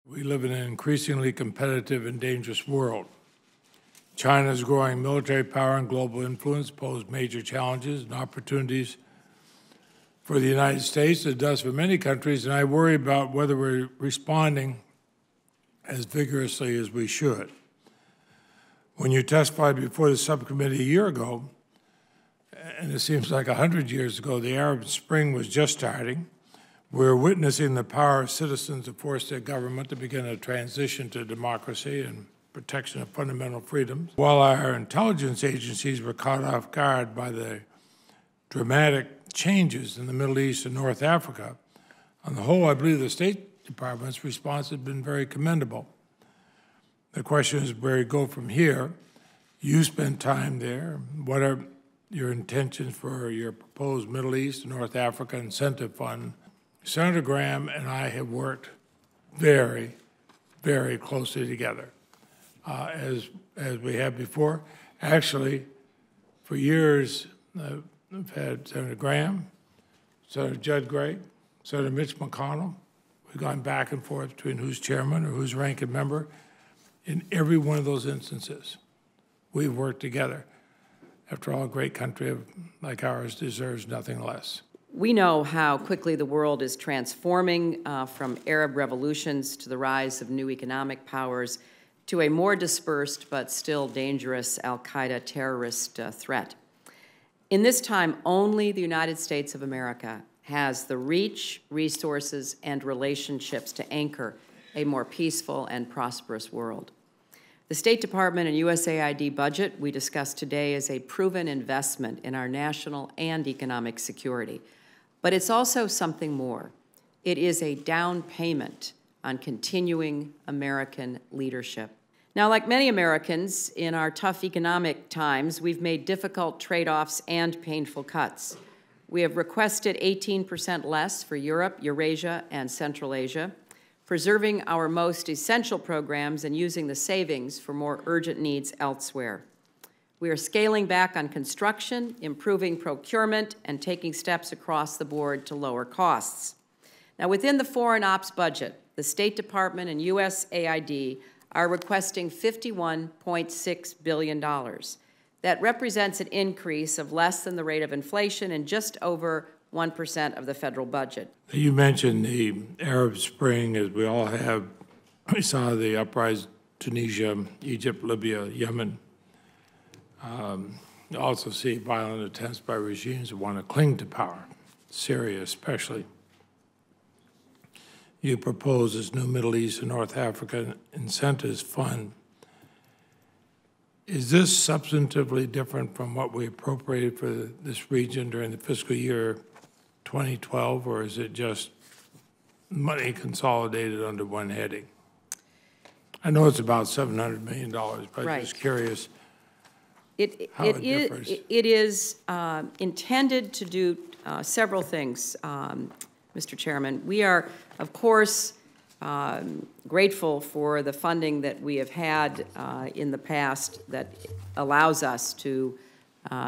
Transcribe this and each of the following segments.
We live in an increasingly competitive and dangerous world. China's growing military power and global influence pose major challenges and opportunities for the United States, as it does for many countries, and I worry about whether we're responding as vigorously as we should. When you testified before the subcommittee a year ago, and it seems like 100 years ago, the Arab Spring was just starting. We're witnessing the power of citizens to force their government to begin a transition to democracy and protection of fundamental freedoms. While our intelligence agencies were caught off guard by the dramatic changes in the Middle East and North Africa, on the whole, I believe the State Department's response has been very commendable. The question is where you go from here. You spent time there. What are your intentions for your proposed Middle East and North Africa Incentive Fund? Senator Graham and I have worked very, very closely together, as we have before. Actually, for years, I've had Senator Graham, Senator Judd Gregg, Senator Mitch McConnell. We've gone back and forth between who's chairman or who's ranking member. In every one of those instances, we've worked together. After all, a great country like ours deserves nothing less. We know how quickly the world is transforming from Arab revolutions to the rise of new economic powers to a more dispersed but still dangerous al-Qaeda terrorist threat. In this time, only the United States of America has the reach, resources, and relationships to anchor a more peaceful and prosperous world. The State Department and USAID budget we discussed today is a proven investment in our national and economic security. But it's also something more. It is a down payment on continuing American leadership. Now, like many Americans, in our tough economic times, we've made difficult trade-offs and painful cuts. We have requested 18% less for Europe, Eurasia, and Central Asia, preserving our most essential programs and using the savings for more urgent needs elsewhere. We are scaling back on construction, improving procurement, and taking steps across the board to lower costs. Now, within the Foreign Ops budget, the State Department and USAID are requesting $51.6 billion. That represents an increase of less than the rate of inflation and just over 1% of the federal budget. You mentioned the Arab Spring, as we all have. We saw the uprising in Tunisia, Egypt, Libya, Yemen. You also see violent attempts by regimes that want to cling to power, Syria especially. You propose this new Middle East and North Africa Incentives Fund. Is this substantively different from what we appropriated for this region during the fiscal year 2012, or is it just money consolidated under one heading? I know it's about $700 million, but I'm just curious. It is intended to do several things, Mr. Chairman. We are, of course, grateful for the funding that we have had in the past that allows us to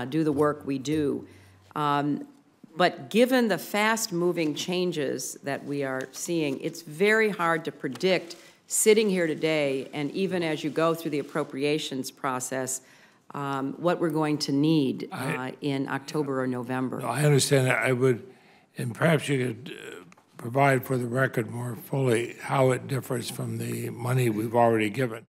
do the work we do. But given the fast-moving changes that we are seeing, it's very hard to predict sitting here today, and even as you go through the appropriations process, what we're going to need in October or November. I understand that. I would, and perhaps you could provide for the record more fully how it differs from the money we've already given.